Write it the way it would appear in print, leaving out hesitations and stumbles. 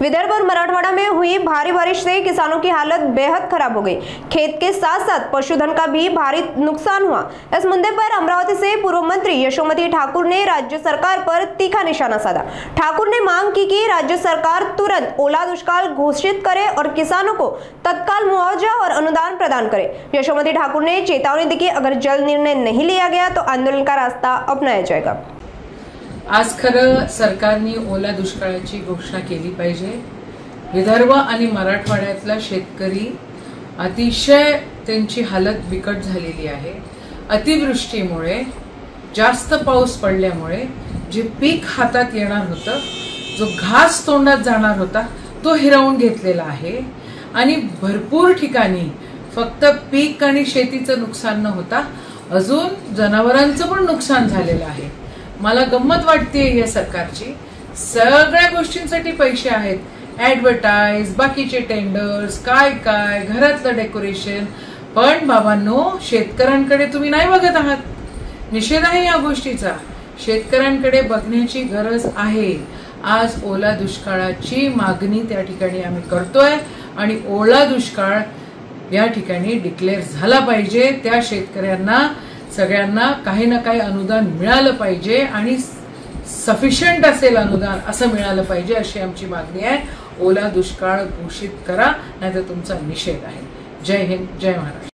विदर्भ और मराठवाड़ा में हुई भारी बारिश से किसानों की हालत बेहद खराब हो गई। खेत के साथ साथ पशुधन का भी भारी नुकसान हुआ। इस मुद्दे पर अमरावती से पूर्व मंत्री यशोमती ठाकुर ने राज्य सरकार पर तीखा निशाना साधा। ठाकुर ने मांग की कि राज्य सरकार तुरंत ओला दुष्काल घोषित करे और किसानों को तत्काल मुआवजा और अनुदान प्रदान करे। यशोमती ठाकुर ने चेतावनी दी कि अगर जल्द निर्णय नहीं लिया गया तो आंदोलन का रास्ता अपनाया जाएगा। आज खरं सरकारने ओला दुष्काळाची घोषणा केली पाहिजे। विदर्भ आणि मराठवाड्यातला शेतकरी अतिशय त्यांची हालत बिकट झालेली आहे। अतिवृष्टीमुळे जास्त पाऊस पडल्यामुळे जे पीक हातात येणार होतं, जो घास तोंडात जाणार होता तो हिरावून घेतलेला आहे आणि भरपूर ठिकाणी फक्त पीक आणि शेतीचं नुकसान न होता अजून जनावरांचं पण नुकसान झालेलं आहे। मला गंमत वाटते या सरकारची, सगळ्या गोष्टींसाठी पैसे आहेत, ऍडव्हर्टाइज, बाकीचे टेंडर्स, काय काय घरातलं डेकोरेशन, पण बाबांनो शेतकऱ्यांकडे तुम्ही नाही बघत आहात। निषेध आहे या गोष्टीचा, शेतकऱ्यांकडे बघण्याची गरज आहे। आज ओला दुष्काळाची मागणी त्या ठिकाणी आम्ही करतोय आणि ओला दुष्काळ या ठिकाणी डिक्लेअर झाला पाहिजे। त्या शेतकऱ्यांना सगळ्यांना काही ना काही अनुदान मिळालं पाहिजे आणि सफिशियंट असेल अनुदान असं मिळालं पाहिजे अशी आमची मागणी आहे। ओला दुष्काळ घोषित करा, नाहीतर तुमचा निषेध आहे। जय हिंद, जय महाराष्ट्र।